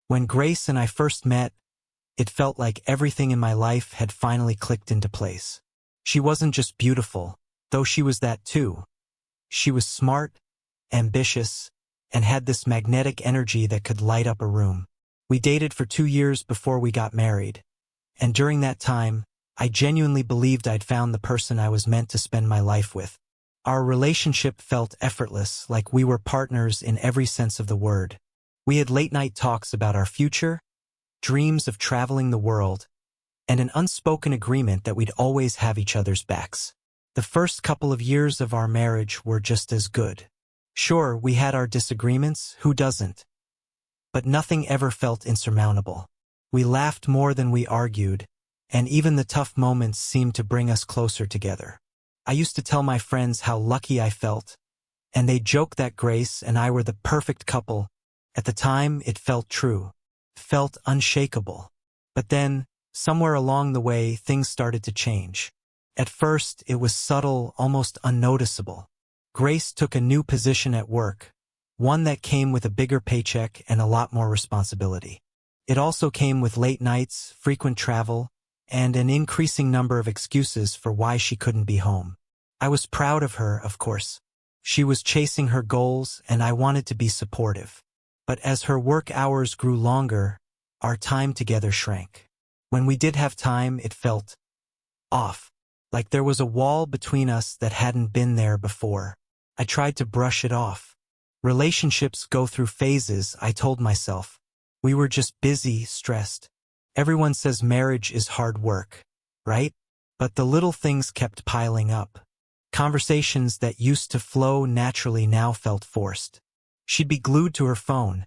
When Grace and I first met, it felt like everything in my life had finally clicked into place. She wasn't just beautiful, though she was that too. She was smart, ambitious, and had this magnetic energy that could light up a room. We dated for 2 years before we got married, and during that time, I genuinely believed I'd found the person I was meant to spend my life with. Our relationship felt effortless, like we were partners in every sense of the word. We had late-night talks about our future, dreams of traveling the world, and an unspoken agreement that we'd always have each other's backs. The first couple of years of our marriage were just as good. Sure, we had our disagreements, who doesn't? But nothing ever felt insurmountable. We laughed more than we argued, and even the tough moments seemed to bring us closer together. I used to tell my friends how lucky I felt, and they joked that Grace and I were the perfect couple. At the time, it felt true, felt unshakable. But then, somewhere along the way, things started to change. At first, it was subtle, almost unnoticeable. Grace took a new position at work, one that came with a bigger paycheck and a lot more responsibility. It also came with late nights, frequent travel, and an increasing number of excuses for why she couldn't be home. I was proud of her, of course. She was chasing her goals, and I wanted to be supportive. But as her work hours grew longer, our time together shrank. When we did have time, it felt off, like there was a wall between us that hadn't been there before. I tried to brush it off. Relationships go through phases, I told myself. We were just busy, stressed. Everyone says marriage is hard work, right? But the little things kept piling up. Conversations that used to flow naturally now felt forced. She'd be glued to her phone,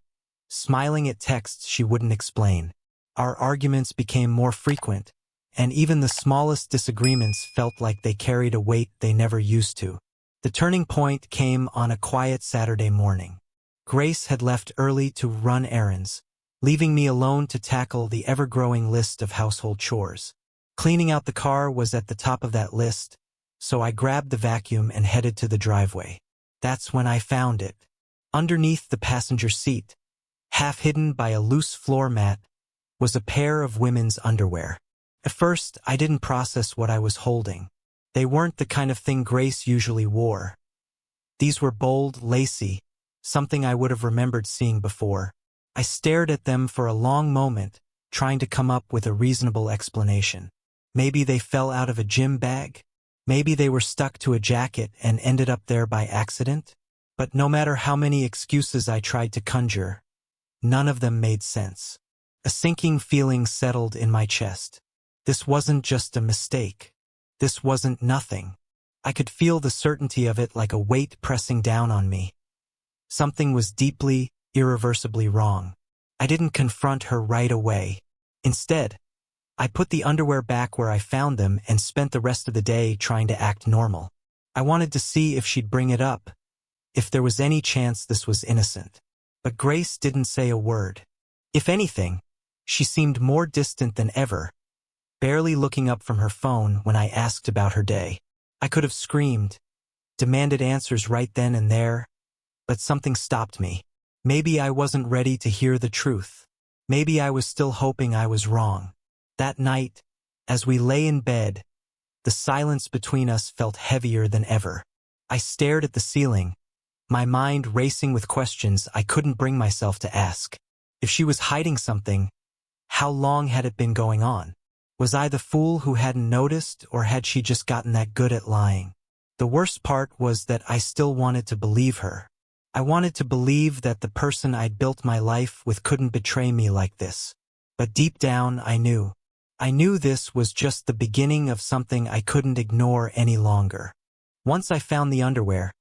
smiling at texts she wouldn't explain. Our arguments became more frequent, and even the smallest disagreements felt like they carried a weight they never used to. The turning point came on a quiet Saturday morning. Grace had left early to run errands, leaving me alone to tackle the ever-growing list of household chores. Cleaning out the car was at the top of that list, so I grabbed the vacuum and headed to the driveway. That's when I found it. Underneath the passenger seat, half hidden by a loose floor mat, was a pair of women's underwear. At first, I didn't process what I was holding. They weren't the kind of thing Grace usually wore. These were bold, lacy, something I would have remembered seeing before. I stared at them for a long moment, trying to come up with a reasonable explanation. Maybe they fell out of a gym bag? Maybe they were stuck to a jacket and ended up there by accident? But no matter how many excuses I tried to conjure, none of them made sense. A sinking feeling settled in my chest. This wasn't just a mistake. This wasn't nothing. I could feel the certainty of it like a weight pressing down on me. Something was deeply, irreversibly wrong. I didn't confront her right away. Instead, I put the underwear back where I found them and spent the rest of the day trying to act normal. I wanted to see if she'd bring it up, if there was any chance this was innocent. But Grace didn't say a word. If anything, she seemed more distant than ever, barely looking up from her phone when I asked about her day. I could have screamed, demanded answers right then and there, but something stopped me. Maybe I wasn't ready to hear the truth. Maybe I was still hoping I was wrong. That night, as we lay in bed, the silence between us felt heavier than ever. I stared at the ceiling, my mind racing with questions I couldn't bring myself to ask. If she was hiding something, how long had it been going on? Was I the fool who hadn't noticed, or had she just gotten that good at lying? The worst part was that I still wanted to believe her. I wanted to believe that the person I'd built my life with couldn't betray me like this. But deep down, I knew. I knew this was just the beginning of something I couldn't ignore any longer. Once I found the underwear,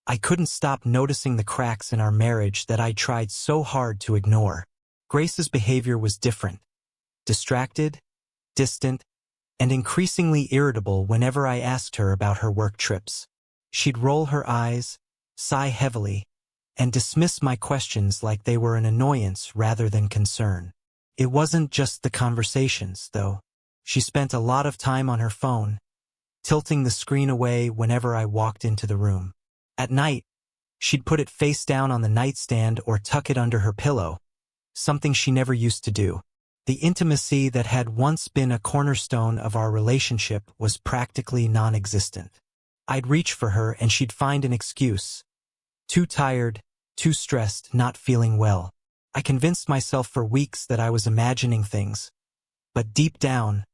I couldn't stop noticing the cracks in our marriage that I tried so hard to ignore. Grace's behavior was different. Distracted, distant, and increasingly irritable whenever I asked her about her work trips. She'd roll her eyes, sigh heavily, and dismiss my questions like they were an annoyance rather than concern. It wasn't just the conversations, though. She spent a lot of time on her phone, tilting the screen away whenever I walked into the room. At night, she'd put it face down on the nightstand or tuck it under her pillow, something she never used to do. The intimacy that had once been a cornerstone of our relationship was practically non-existent. I'd reach for her and she'd find an excuse. Too tired, too stressed, not feeling well. I convinced myself for weeks that I was imagining things, but deep down,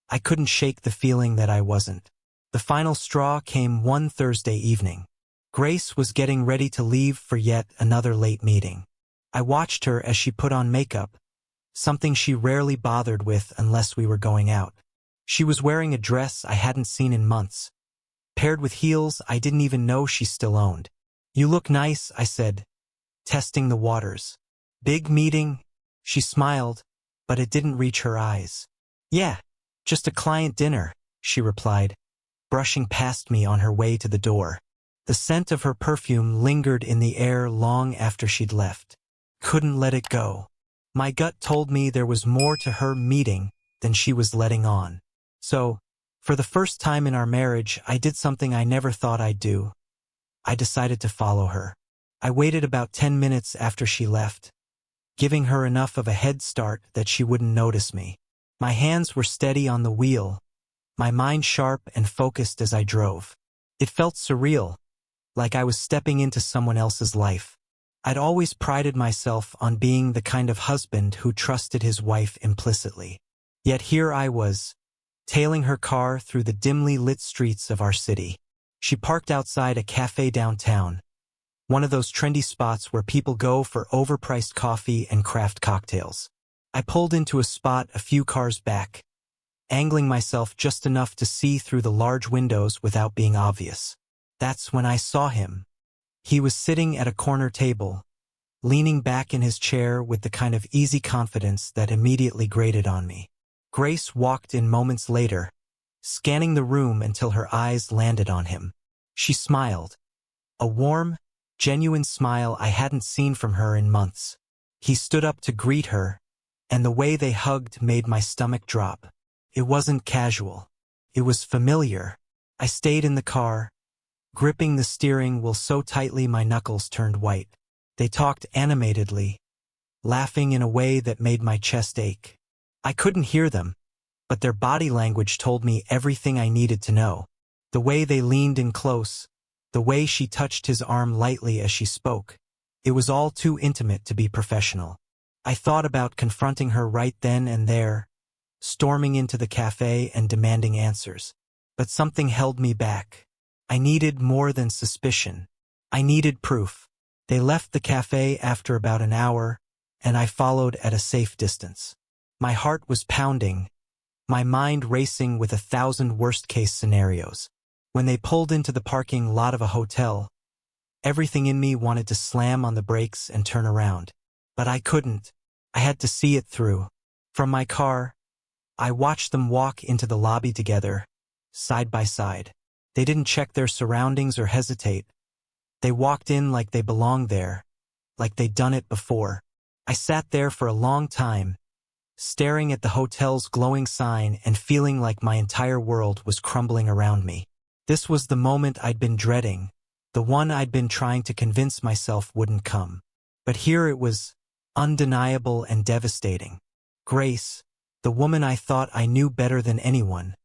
I couldn't shake the feeling that I wasn't. The final straw came one Thursday evening. Grace was getting ready to leave for yet another late meeting. I watched her as she put on makeup, something she rarely bothered with unless we were going out. She was wearing a dress I hadn't seen in months, paired with heels I didn't even know she still owned. "You look nice," I said, testing the waters. "Big meeting?" She smiled, but it didn't reach her eyes. "Yeah, just a client dinner," she replied, brushing past me on her way to the door. The scent of her perfume lingered in the air long after she'd left. Couldn't let it go. My gut told me there was more to her meeting than she was letting on. So, for the first time in our marriage, I did something I never thought I'd do. I decided to follow her. I waited about 10 minutes after she left, giving her enough of a head start that she wouldn't notice me. My hands were steady on the wheel, my mind sharp and focused as I drove. It felt surreal, like I was stepping into someone else's life. I'd always prided myself on being the kind of husband who trusted his wife implicitly. Yet here I was, tailing her car through the dimly lit streets of our city. She parked outside a cafe downtown, one of those trendy spots where people go for overpriced coffee and craft cocktails. I pulled into a spot a few cars back, angling myself just enough to see through the large windows without being obvious. That's when I saw him. He was sitting at a corner table, leaning back in his chair with the kind of easy confidence that immediately grated on me. Grace walked in moments later, scanning the room until her eyes landed on him. She smiled, a warm, genuine smile I hadn't seen from her in months. He stood up to greet her, and the way they hugged made my stomach drop. It wasn't casual. It was familiar. I stayed in the car, gripping the steering wheel so tightly my knuckles turned white. They talked animatedly, laughing in a way that made my chest ache. I couldn't hear them, but their body language told me everything I needed to know. The way they leaned in close, the way she touched his arm lightly as she spoke. It was all too intimate to be professional. I thought about confronting her right then and there, storming into the cafe and demanding answers. But something held me back. I needed more than suspicion. I needed proof. They left the cafe after about an hour, and I followed at a safe distance. My heart was pounding, my mind racing with 1,000 worst-case scenarios. When they pulled into the parking lot of a hotel, everything in me wanted to slam on the brakes and turn around. But I couldn't. I had to see it through. From my car, I watched them walk into the lobby together, side by side. They didn't check their surroundings or hesitate. They walked in like they belonged there, like they'd done it before. I sat there for a long time, staring at the hotel's glowing sign and feeling like my entire world was crumbling around me. This was the moment I'd been dreading, the one I'd been trying to convince myself wouldn't come. But here it was, undeniable and devastating. Grace, the woman I thought I knew better than anyone,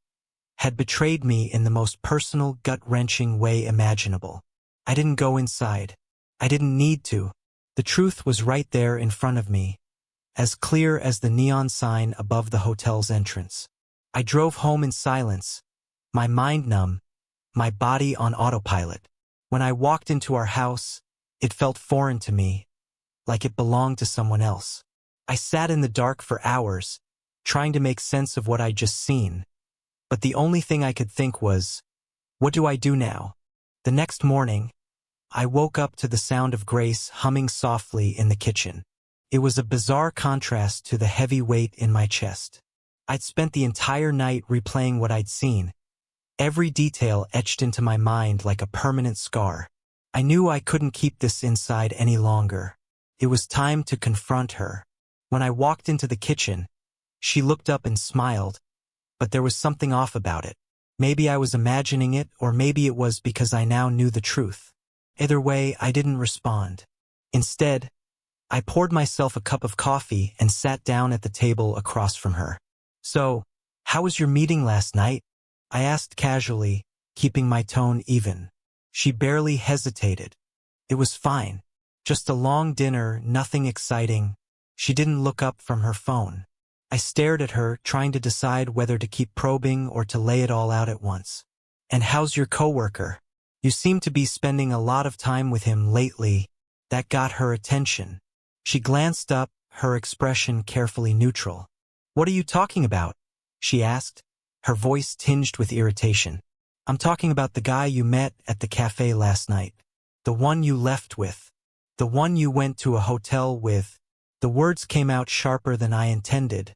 had betrayed me in the most personal, gut-wrenching way imaginable. I didn't go inside. I didn't need to. The truth was right there in front of me, as clear as the neon sign above the hotel's entrance. I drove home in silence, my mind numb, my body on autopilot. When I walked into our house, it felt foreign to me, like it belonged to someone else. I sat in the dark for hours, trying to make sense of what I'd just seen. But the only thing I could think was, what do I do now? The next morning, I woke up to the sound of Grace humming softly in the kitchen. It was a bizarre contrast to the heavy weight in my chest. I'd spent the entire night replaying what I'd seen, every detail etched into my mind like a permanent scar. I knew I couldn't keep this inside any longer. It was time to confront her. When I walked into the kitchen, she looked up and smiled, but there was something off about it. Maybe I was imagining it, or maybe it was because I now knew the truth. Either way, I didn't respond. Instead, I poured myself a cup of coffee and sat down at the table across from her. So, how was your meeting last night? I asked casually, keeping my tone even. She barely hesitated. It was fine. Just a long dinner, nothing exciting. She didn't look up from her phone. I stared at her, trying to decide whether to keep probing or to lay it all out at once. And how's your coworker? You seem to be spending a lot of time with him lately. That got her attention. She glanced up, her expression carefully neutral. What are you talking about? She asked, her voice tinged with irritation. I'm talking about the guy you met at the cafe last night. The one you left with. The one you went to a hotel with. The words came out sharper than I intended,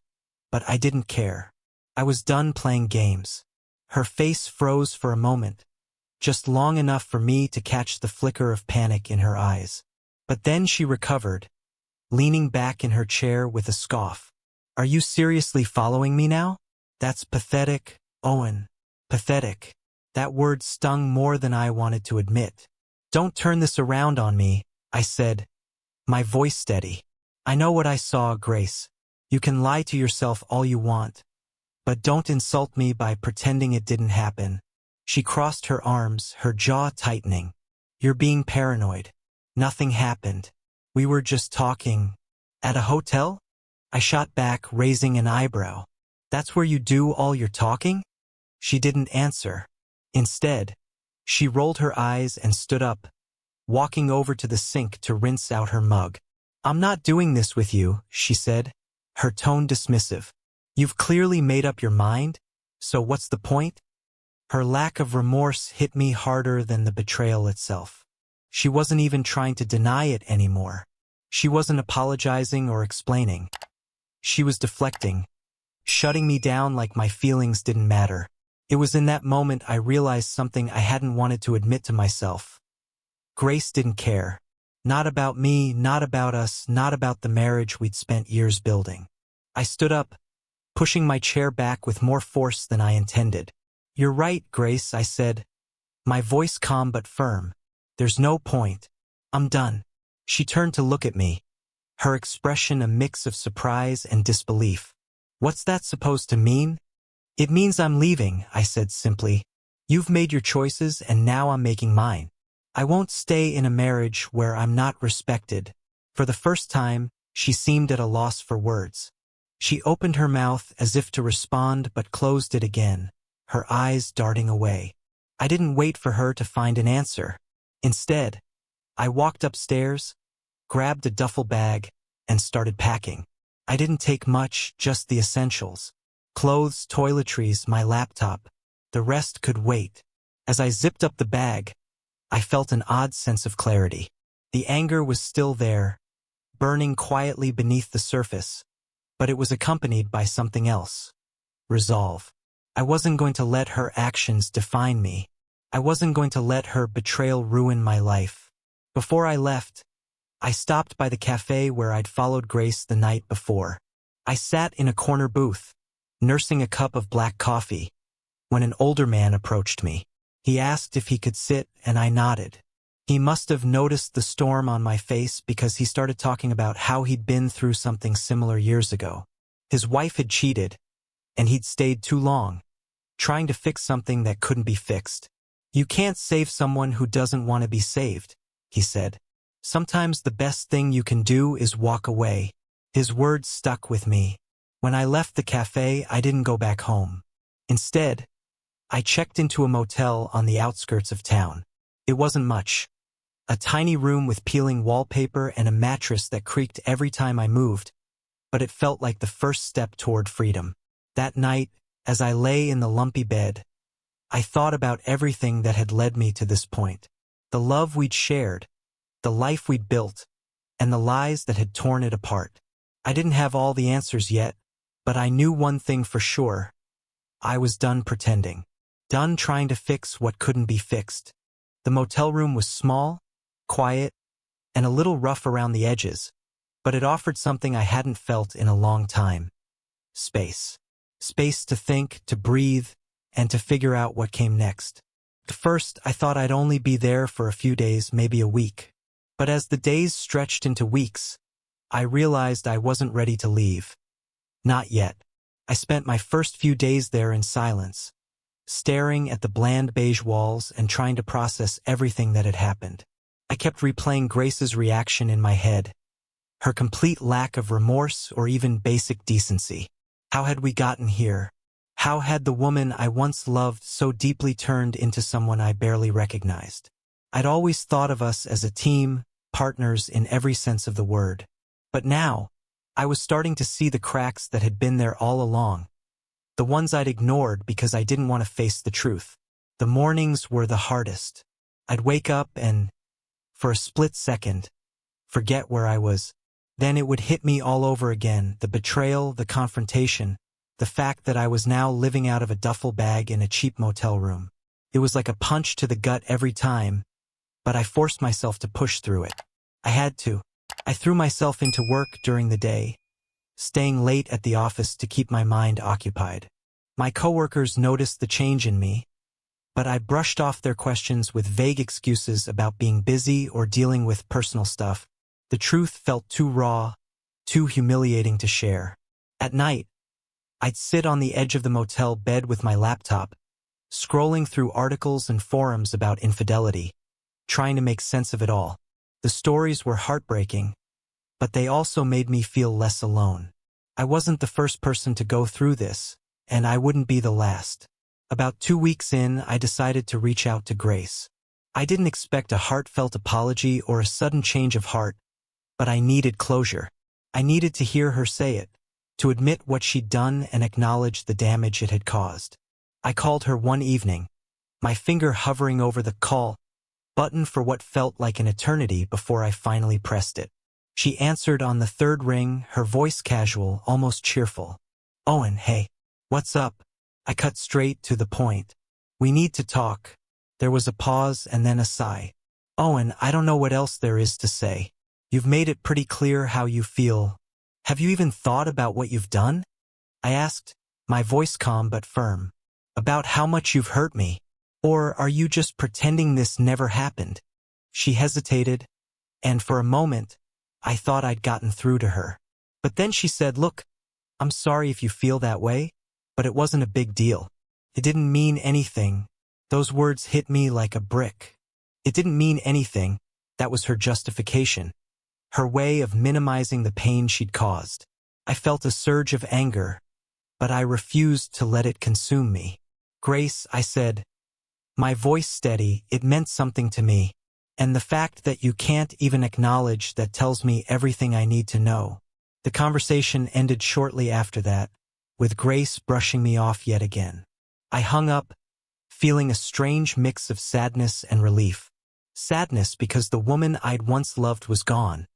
but I didn't care. I was done playing games. Her face froze for a moment, just long enough for me to catch the flicker of panic in her eyes. But then she recovered, leaning back in her chair with a scoff. Are you seriously following me now? That's pathetic, Owen. Pathetic. That word stung more than I wanted to admit. Don't turn this around on me, I said, my voice steady. I know what I saw, Grace. You can lie to yourself all you want, but don't insult me by pretending it didn't happen. She crossed her arms, her jaw tightening. You're being paranoid. Nothing happened. We were just talking. At a hotel? I shot back, raising an eyebrow. That's where you do all your talking? She didn't answer. Instead, she rolled her eyes and stood up, walking over to the sink to rinse out her mug. I'm not doing this with you, she said, her tone dismissive. You've clearly made up your mind, so what's the point? Her lack of remorse hit me harder than the betrayal itself. She wasn't even trying to deny it anymore. She wasn't apologizing or explaining. She was deflecting, shutting me down like my feelings didn't matter. It was in that moment I realized something I hadn't wanted to admit to myself. Grace didn't care. Not about me, not about us, not about the marriage we'd spent years building. I stood up, pushing my chair back with more force than I intended. You're right, Grace, I said, my voice calm but firm. There's no point. I'm done. She turned to look at me, her expression a mix of surprise and disbelief. What's that supposed to mean? It means I'm leaving, I said simply. You've made your choices and now I'm making mine. I won't stay in a marriage where I'm not respected. For the first time, she seemed at a loss for words. She opened her mouth as if to respond but closed it again, her eyes darting away. I didn't wait for her to find an answer. Instead, I walked upstairs, grabbed a duffel bag, and started packing. I didn't take much, just the essentials. Clothes, toiletries, my laptop. The rest could wait. As I zipped up the bag, I felt an odd sense of clarity. The anger was still there, burning quietly beneath the surface, but it was accompanied by something else. Resolve. I wasn't going to let her actions define me. I wasn't going to let her betrayal ruin my life. Before I left, I stopped by the cafe where I'd followed Grace the night before. I sat in a corner booth, nursing a cup of black coffee, when an older man approached me. He asked if he could sit, and I nodded. He must have noticed the storm on my face because he started talking about how he'd been through something similar years ago. His wife had cheated, and he'd stayed too long, trying to fix something that couldn't be fixed. You can't save someone who doesn't want to be saved, he said. Sometimes the best thing you can do is walk away. His words stuck with me. When I left the cafe, I didn't go back home. Instead, I checked into a motel on the outskirts of town. It wasn't much. A tiny room with peeling wallpaper and a mattress that creaked every time I moved, but it felt like the first step toward freedom. That night, as I lay in the lumpy bed, I thought about everything that had led me to this point. The love we'd shared, the life we'd built, and the lies that had torn it apart. I didn't have all the answers yet, but I knew one thing for sure. I was done pretending. Done trying to fix what couldn't be fixed. The motel room was small, quiet, and a little rough around the edges, but it offered something I hadn't felt in a long time. Space. Space to think, to breathe, and to figure out what came next. At first, I thought I'd only be there for a few days, maybe a week. But as the days stretched into weeks, I realized I wasn't ready to leave. Not yet. I spent my first few days there in silence, staring at the bland beige walls and trying to process everything that had happened. I kept replaying Grace's reaction in my head, her complete lack of remorse or even basic decency. How had we gotten here? How had the woman I once loved so deeply turned into someone I barely recognized? I'd always thought of us as a team, partners in every sense of the word. But now, I was starting to see the cracks that had been there all along. The ones I'd ignored because I didn't want to face the truth. The mornings were the hardest. I'd wake up and, for a split second, forget where I was. Then it would hit me all over again, the betrayal, the confrontation, the fact that I was now living out of a duffel bag in a cheap motel room. It was like a punch to the gut every time, but I forced myself to push through it. I had to. I threw myself into work during the day, staying late at the office to keep my mind occupied. My coworkers noticed the change in me, but I brushed off their questions with vague excuses about being busy or dealing with personal stuff. The truth felt too raw, too humiliating to share. At night, I'd sit on the edge of the motel bed with my laptop, scrolling through articles and forums about infidelity, trying to make sense of it all. The stories were heartbreaking, but they also made me feel less alone. I wasn't the first person to go through this, and I wouldn't be the last. About 2 weeks in, I decided to reach out to Grace. I didn't expect a heartfelt apology or a sudden change of heart, but I needed closure. I needed to hear her say it, to admit what she'd done and acknowledge the damage it had caused. I called her one evening, my finger hovering over the call button for what felt like an eternity before I finally pressed it. She answered on the third ring, her voice casual, almost cheerful. "Owen, hey. What's up?" I cut straight to the point. "We need to talk." There was a pause and then a sigh. "Owen, I don't know what else there is to say. You've made it pretty clear how you feel. Have you even thought about what you've done?" I asked, my voice calm but firm. "About how much you've hurt me? Or are you just pretending this never happened?" She hesitated, and for a moment, I thought I'd gotten through to her. But then she said, "Look, I'm sorry if you feel that way, but it wasn't a big deal. It didn't mean anything." Those words hit me like a brick. It didn't mean anything. That was her justification, her way of minimizing the pain she'd caused. I felt a surge of anger, but I refused to let it consume me. "Grace," I said, my voice steady, "it meant something to me. And the fact that you can't even acknowledge that tells me everything I need to know." The conversation ended shortly after that, with Grace brushing me off yet again. I hung up, feeling a strange mix of sadness and relief. Sadness because the woman I'd once loved was gone,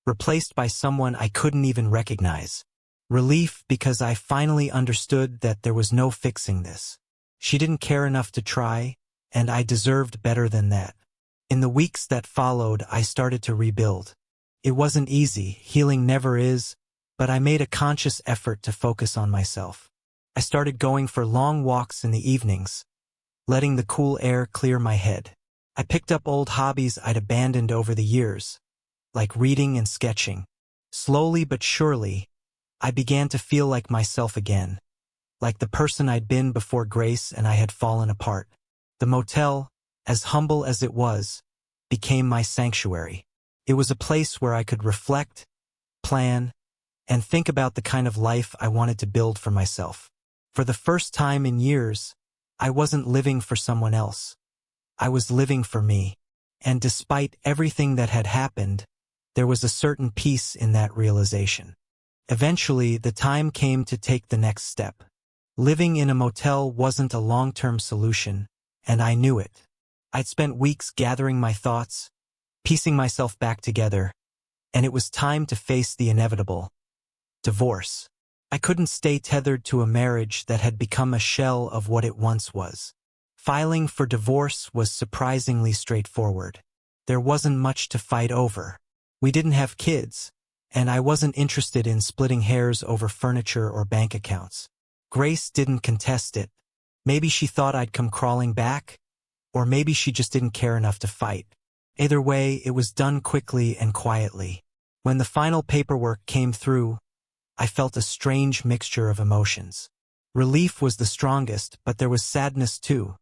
replaced by someone I couldn't even recognize. Relief because I finally understood that there was no fixing this. She didn't care enough to try, and I deserved better than that. In the weeks that followed, I started to rebuild. It wasn't easy, healing never is, but I made a conscious effort to focus on myself. I started going for long walks in the evenings, letting the cool air clear my head. I picked up old hobbies I'd abandoned over the years, like reading and sketching. Slowly but surely, I began to feel like myself again, like the person I'd been before Grace and I had fallen apart. The motel, as humble as it was, became my sanctuary. It was a place where I could reflect, plan, and think about the kind of life I wanted to build for myself. For the first time in years, I wasn't living for someone else. I was living for me. And despite everything that had happened, there was a certain peace in that realization. Eventually, the time came to take the next step. Living in a motel wasn't a long-term solution, and I knew it. I'd spent weeks gathering my thoughts, piecing myself back together, and it was time to face the inevitable: divorce. I couldn't stay tethered to a marriage that had become a shell of what it once was. Filing for divorce was surprisingly straightforward. There wasn't much to fight over. We didn't have kids, and I wasn't interested in splitting hairs over furniture or bank accounts. Grace didn't contest it. Maybe she thought I'd come crawling back, or maybe she just didn't care enough to fight. Either way, it was done quickly and quietly. When the final paperwork came through, I felt a strange mixture of emotions. Relief was the strongest, but there was sadness too.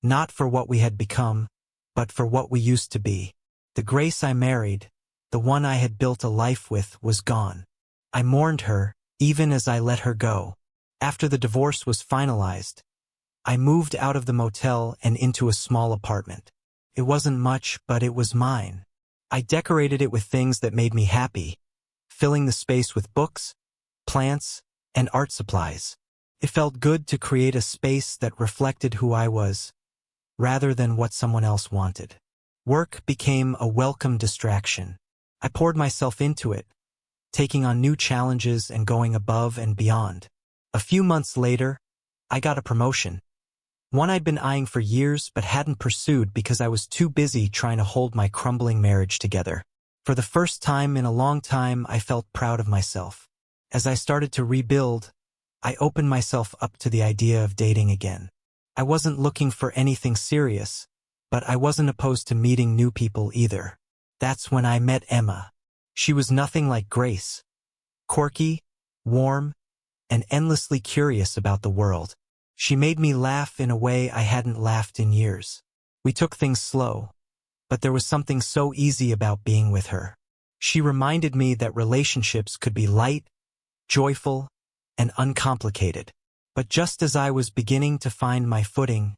Not for what we had become, but for what we used to be. The Grace I married, the one I had built a life with, was gone. I mourned her, even as I let her go. After the divorce was finalized, I moved out of the motel and into a small apartment. It wasn't much, but it was mine. I decorated it with things that made me happy, filling the space with books, plants, and art supplies. It felt good to create a space that reflected who I was, rather than what someone else wanted. Work became a welcome distraction. I poured myself into it, taking on new challenges and going above and beyond. A few months later, I got a promotion. One I'd been eyeing for years but hadn't pursued because I was too busy trying to hold my crumbling marriage together. For the first time in a long time, I felt proud of myself. As I started to rebuild, I opened myself up to the idea of dating again. I wasn't looking for anything serious, but I wasn't opposed to meeting new people either. That's when I met Emma. She was nothing like Grace. Quirky, warm, and endlessly curious about the world. She made me laugh in a way I hadn't laughed in years. We took things slow, but there was something so easy about being with her. She reminded me that relationships could be light, joyful, and uncomplicated. But just as I was beginning to find my footing,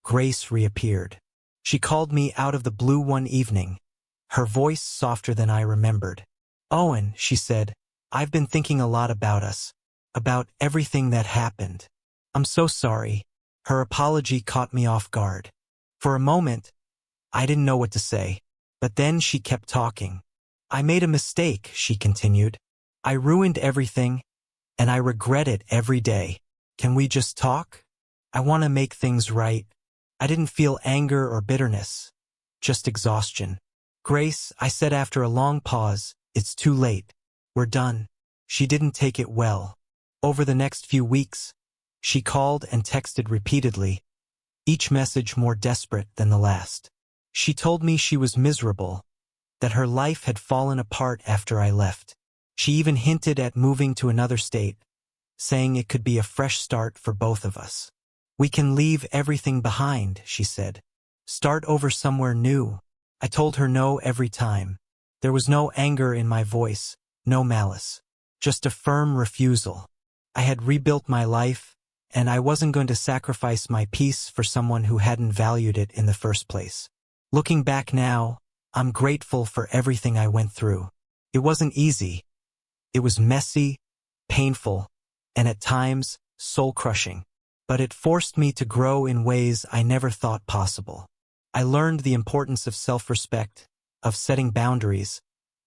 Grace reappeared. She called me out of the blue one evening, her voice softer than I remembered. "Owen," she said, "I've been thinking a lot about us, about everything that happened. I'm so sorry." Her apology caught me off guard. For a moment, I didn't know what to say, but then she kept talking. "I made a mistake," she continued. "I ruined everything, and I regret it every day. Can we just talk? I want to make things right." I didn't feel anger or bitterness, just exhaustion. "Grace," I said after a long pause, "it's too late. We're done." She didn't take it well. Over the next few weeks, she called and texted repeatedly, each message more desperate than the last. She told me she was miserable, that her life had fallen apart after I left. She even hinted at moving to another state, saying it could be a fresh start for both of us. "We can leave everything behind," she said. "Start over somewhere new." I told her no every time. There was no anger in my voice, no malice, just a firm refusal. I had rebuilt my life, and I wasn't going to sacrifice my peace for someone who hadn't valued it in the first place. Looking back now, I'm grateful for everything I went through. It wasn't easy. It was messy, painful, and at times, soul-crushing. But it forced me to grow in ways I never thought possible. I learned the importance of self-respect, of setting boundaries,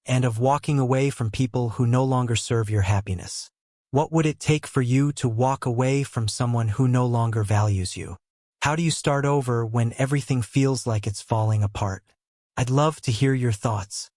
and of walking away from people who no longer serve your happiness. What would it take for you to walk away from someone who no longer values you? How do you start over when everything feels like it's falling apart? I'd love to hear your thoughts.